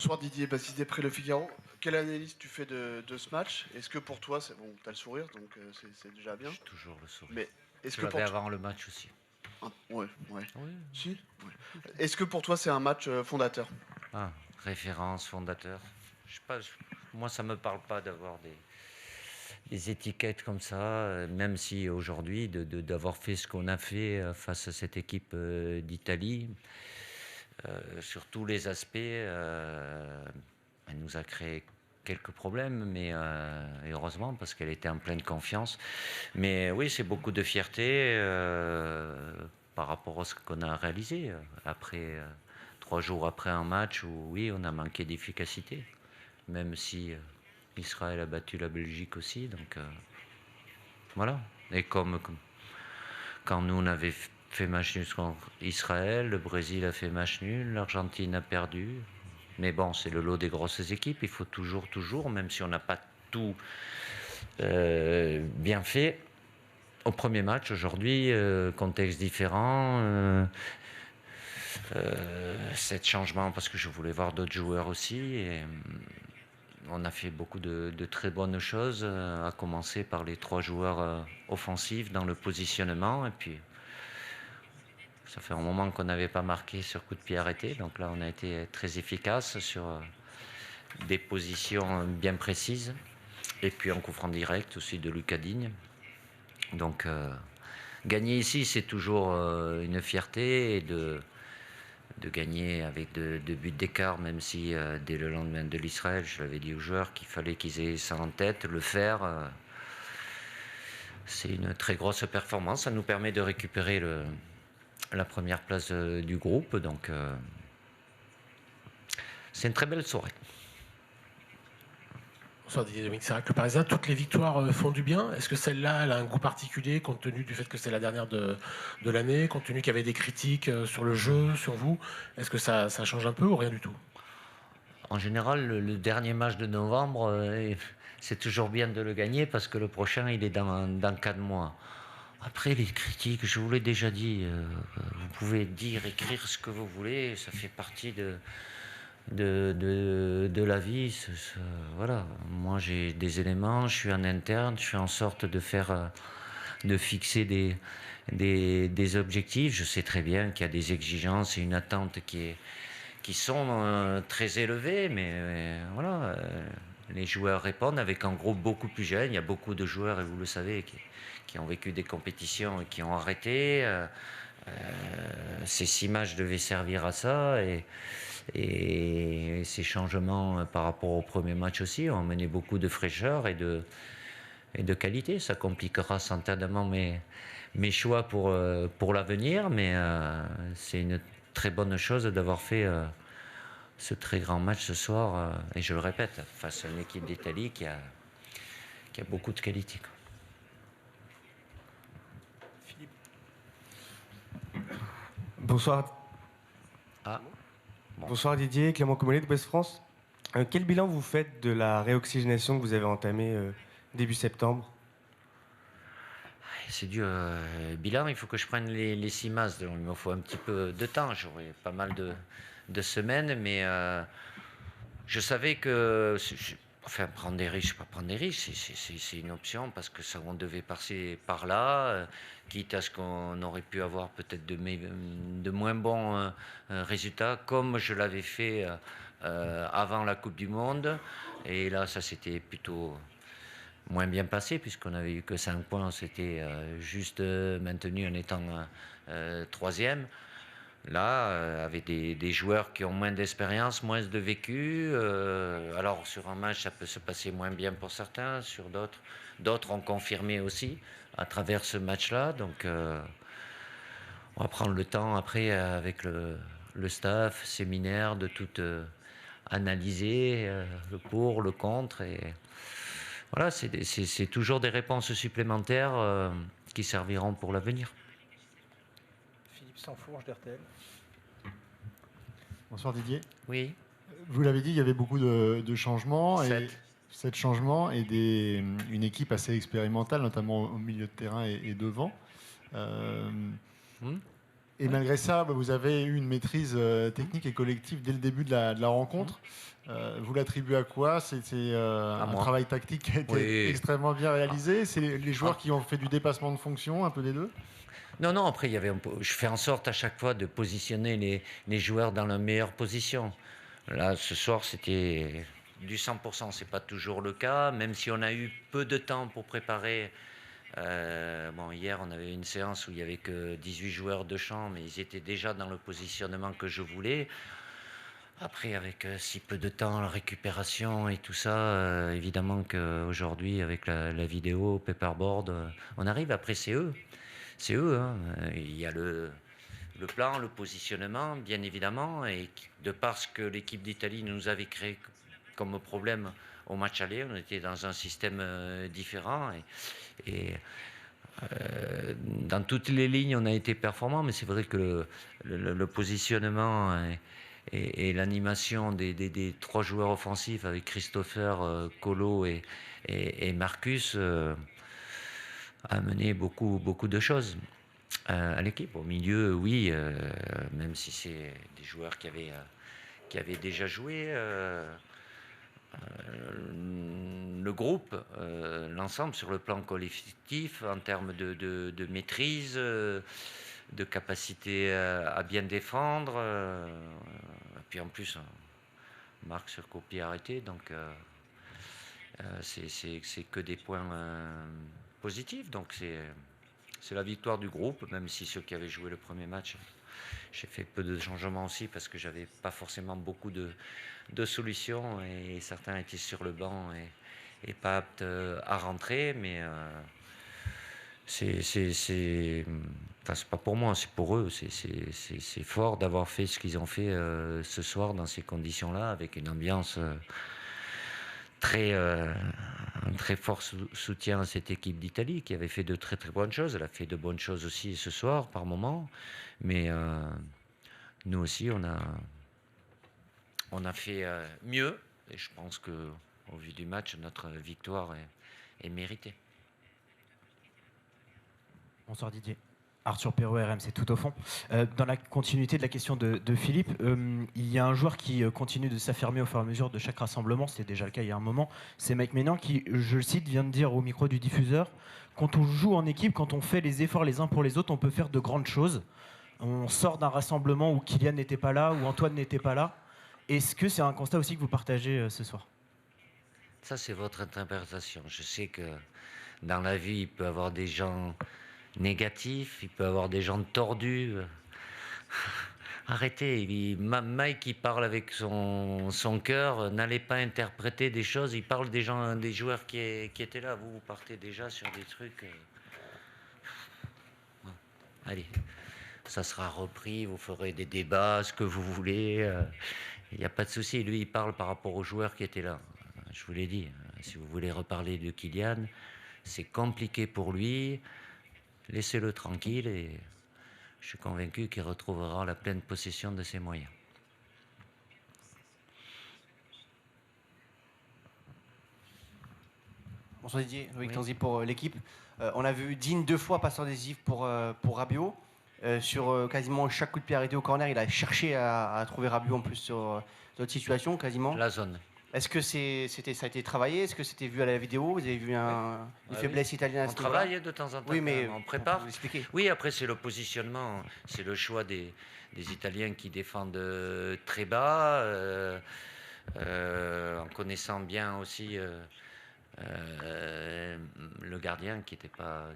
Bonsoir Didier, Baptiste Després, Le Figaro. Quelle analyse tu fais de ce match? Est-ce que pour toi, c'est bon, t'as le sourire, donc c'est déjà bien. J'ai toujours le sourire. Mais est-ce Je que l'avais pour toi, avant le match aussi. ouais, ouais. Oui. Si. Ouais. Est-ce que pour toi, c'est un match fondateur? Ah, référence, fondateur. Je sais pas, moi ça me parle pas d'avoir des étiquettes comme ça, même si aujourd'hui, d'avoir fait ce qu'on a fait face à cette équipe d'Italie, sur tous les aspects, elle nous a créé quelques problèmes, mais et heureusement parce qu'elle était en pleine confiance. Mais oui, c'est beaucoup de fierté par rapport à ce qu'on a réalisé après 3 jours après un match où oui, on a manqué d'efficacité, même si Israël a battu la Belgique aussi. Donc voilà. Et comme quand nous on avait fait match nul contre Israël, le Brésil a fait match nul, l'Argentine a perdu. Mais bon, c'est le lot des grosses équipes. Il faut toujours, même si on n'a pas tout bien fait. Au premier match, aujourd'hui, contexte différent, 7 changements parce que je voulais voir d'autres joueurs aussi. Et on a fait beaucoup de très bonnes choses, à commencer par les 3 joueurs offensifs dans le positionnement. Et puis, ça fait un moment qu'on n'avait pas marqué sur coup de pied arrêté. Donc là, on a été très efficace sur des positions bien précises. Et puis en coup franc direct aussi de Lucas Digne. Donc gagner ici, c'est toujours une fierté et de gagner avec 2 buts d'écart, même si dès le lendemain de l'Israël, je l'avais dit aux joueurs qu'il fallait qu'ils aient ça en tête, le faire. C'est une très grosse performance. Ça nous permet de récupérer la première place du groupe. Donc c'est une très belle soirée. Bonsoir Didier Dominique Sérac, Le Parisien. Toutes les victoires font du bien. Est-ce que celle-là, elle a un goût particulier compte tenu du fait que c'est la dernière de l'année, compte tenu qu'il y avait des critiques sur le jeu, sur vous? Est-ce que ça change un peu ou rien du tout? En général, le dernier match de novembre, c'est toujours bien de le gagner parce que le prochain, il est dans 4 mois. Après, les critiques, je vous l'ai déjà dit, vous pouvez dire, écrire ce que vous voulez, ça fait partie de la vie. Voilà. Moi, j'ai des éléments, je suis en interne, je fais en sorte de faire, de fixer des objectifs. Je sais très bien qu'il y a des exigences et une attente qui sont très élevées, mais voilà. Les joueurs répondent avec un groupe beaucoup plus jeune. Il y a beaucoup de joueurs, et vous le savez, qui ont vécu des compétitions et qui ont arrêté. Ces 6 matchs devaient servir à ça et ces changements par rapport au premier match aussi ont amené beaucoup de fraîcheur et de qualité. Ça compliquera certainement mes choix pour l'avenir, mais c'est une très bonne chose d'avoir fait ce très grand match ce soir, et je le répète, face à une équipe d'Italie qui a beaucoup de qualité. Philippe. Bonsoir. Ah, bon. Bonsoir Didier, Clément Comollet de West France. Quel bilan vous faites de la réoxygénation que vous avez entamée début septembre? C'est dur. Bilan, il faut que je prenne les 6 masses, donc il me faut un petit peu de temps. J'aurai pas mal de semaines, mais je savais que, enfin, prendre des risques, pas prendre des risques, c'est une option parce que ça, on devait passer par là, quitte à ce qu'on aurait pu avoir peut-être de moins bons résultats, comme je l'avais fait avant la Coupe du Monde. Et là, ça s'était plutôt moins bien passé puisqu'on avait eu que 5 points, on s'était juste maintenu en étant troisième. Là, avec des joueurs qui ont moins d'expérience, moins de vécu, alors sur un match ça peut se passer moins bien pour certains, sur d'autres ont confirmé aussi à travers ce match-là. Donc on va prendre le temps après avec le staff, séminaire, de tout analyser, le pour, le contre. Et voilà, c'est toujours des réponses supplémentaires qui serviront pour l'avenir. Philippe Sansfourche d'RTL. Bonsoir Didier. Oui. Vous l'avez dit, il y avait beaucoup de changements. 7 changements et une équipe assez expérimentale, notamment au milieu de terrain et devant. Et malgré ça, vous avez eu une maîtrise technique et collective dès le début de la rencontre. Vous l'attribuez à quoi? C'est un moi. travail tactique qui a été Oui. extrêmement bien réalisé. C'est les joueurs qui ont fait du dépassement de fonction, un peu des deux? Non, après, je fais en sorte à chaque fois de positionner les joueurs dans la meilleure position. Là, ce soir, c'était du 100%. Ce n'est pas toujours le cas, même si on a eu peu de temps pour préparer. Hier, on avait une séance où il n'y avait que 18 joueurs de champ, mais ils étaient déjà dans le positionnement que je voulais. Après, avec si peu de temps, la récupération et tout ça, évidemment qu'aujourd'hui, avec la vidéo, paperboard, on arrive. Après, c'est eux. C'est eux. Hein. Il y a le plan, le positionnement, bien évidemment, et de par ce que l'équipe d'Italie nous avait créé comme problème au match aller, on était dans un système différent. Et dans toutes les lignes, on a été performant, mais c'est vrai que le positionnement et l'animation des trois joueurs offensifs avec Christopher, Colo et Marcus a amené beaucoup de choses à l'équipe. Au milieu, oui, même si c'est des joueurs qui avaient déjà joué. Le groupe, l'ensemble sur le plan collectif, en termes de maîtrise, de capacité à bien défendre. Et puis en plus, Marc sur copie arrêté, donc c'est que des points positifs. Donc c'est la victoire du groupe, même si ceux qui avaient joué le premier match, j'ai fait peu de changements aussi parce que j'avais pas forcément beaucoup de solutions et certains étaient sur le banc et pas aptes à rentrer, mais c'est pas pour moi, c'est pour eux. C'est fort d'avoir fait ce qu'ils ont fait ce soir dans ces conditions-là, avec une ambiance un très fort soutien à cette équipe d'Italie qui avait fait de très très bonnes choses. Elle a fait de bonnes choses aussi ce soir par moment, mais nous aussi on a fait mieux, et je pense que au vu du match, notre victoire est méritée. Bonsoir Didier. Arthur Perrault, RMC Tout au fond. Dans la continuité de la question de Philippe, il y a un joueur qui continue de s'affirmer au fur et à mesure de chaque rassemblement, c'était déjà le cas il y a un moment, c'est Mike Maignan qui, je le cite, vient de dire au micro du diffuseur: quand on joue en équipe, quand on fait les efforts les uns pour les autres, on peut faire de grandes choses. On sort d'un rassemblement où Kylian n'était pas là, où Antoine n'était pas là. Est-ce que c'est un constat aussi que vous partagez ce soir? Ça, c'est votre interprétation. Je sais que dans la vie, il peut y avoir des gens négatifs, il peut y avoir des gens tordus. Arrêtez, Mike, il parle avec son cœur, n'allez pas interpréter des choses, il parle des joueurs qui étaient là. Vous partez déjà sur des trucs. Allez, ça sera repris, vous ferez des débats, ce que vous voulez. Il n'y a pas de souci. Lui, il parle par rapport aux joueurs qui étaient là. Je vous l'ai dit, si vous voulez reparler de Kylian, c'est compliqué pour lui. Laissez-le tranquille et je suis convaincu qu'il retrouvera la pleine possession de ses moyens. Bonsoir Didier, Loïc Oui. Tanzi pour l'équipe. On a vu Dean 2 fois passeur décisif pour Rabiot. Sur quasiment chaque coup de pied arrêté au corner, il a cherché à trouver Rabiot en plus sur d'autres situations quasiment. La zone. Est-ce que ça a été travaillé? Est-ce que c'était vu à la vidéo? Vous avez vu une faiblesse italienne à On ce niveau-là? travaille de temps en temps. Oui, mais on prépare. vous expliquer. Oui, après c'est le positionnement, c'est le choix des Italiens qui défendent très bas, en connaissant bien aussi le gardien qui n'était pas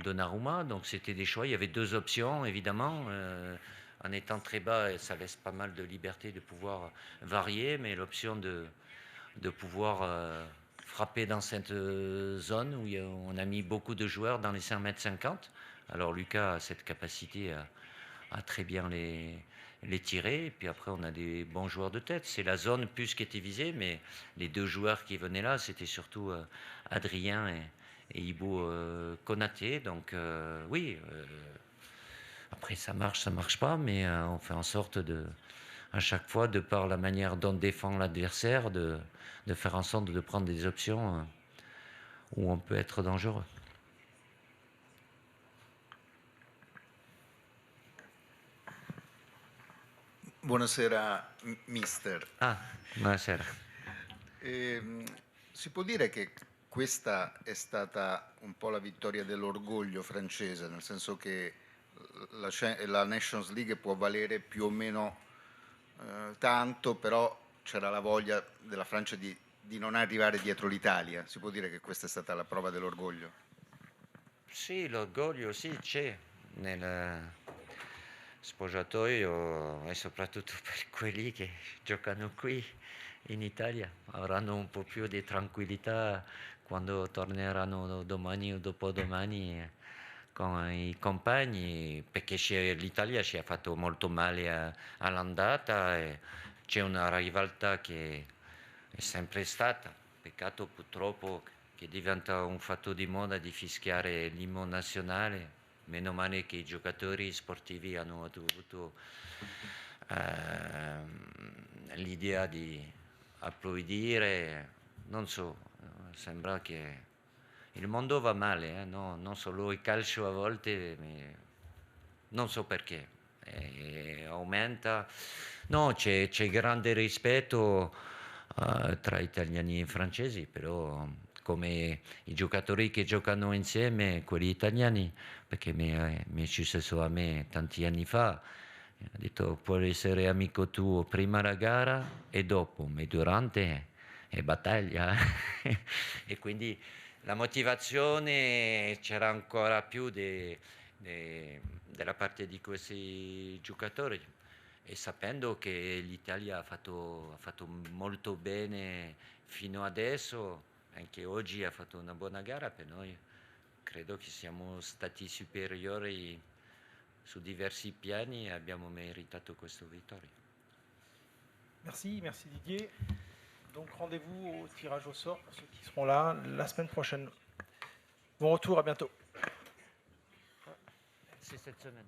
Donnarumma. Donc c'était des choix. Il y avait deux options évidemment. En étant très bas, ça laisse pas mal de liberté de pouvoir varier, mais l'option de pouvoir frapper dans cette zone où on a mis beaucoup de joueurs dans les 5,50 m. Alors Lucas a cette capacité à très bien les tirer, et puis après on a des bons joueurs de tête. C'est la zone plus qui était visée, mais les deux joueurs qui venaient là, c'était surtout Adrien et Ibo Konaté. Donc oui. Après, ça marche pas, mais on fait en sorte à chaque fois, de par la manière dont défend l'adversaire, de faire en sorte de prendre des options où on peut être dangereux. Buonasera mister. Ah, buonasera. Si può dire che questa è stata un po' la vittoria dell'orgoglio francese, nel senso che la Nations League può valere più o meno tanto, però c'era la voglia della Francia di non arrivare dietro l'Italia. Si può dire che questa è stata la prova dell'orgoglio? Sì, l'orgoglio sì c'è nel spogliatoio e soprattutto per quelli che giocano qui in Italia. Avranno un po' più di tranquillità quando torneranno domani o dopodomani con i compagni, perché l'Italia ci ha fatto molto male all'andata e c'è una rivalità che è sempre stata. Peccato purtroppo che diventa un fatto di moda di fischiare l'inno nazionale. Meno male che i giocatori sportivi hanno avuto l'idea di applaudire. Non so, sembra che il mondo va male, no? Non solo il calcio a volte, non so perché, aumenta. No, c'è grande rispetto tra italiani e francesi, però come i giocatori che giocano insieme, quelli italiani, perché mi è successo a me tanti anni fa, ha detto puoi essere amico tuo prima la gara e dopo, ma durante è battaglia. E quindi la motivazione c'era ancora più della parte di questi giocatori e sapendo che l'Italia ha fatto molto bene fino adesso, anche oggi ha fatto una buona gara per noi, credo che siamo stati superiori su diversi piani e abbiamo meritato questa vittoria. Merci Didier. Donc rendez-vous au tirage au sort pour ceux qui seront là la semaine prochaine. Bon retour, à bientôt. C'est cette semaine.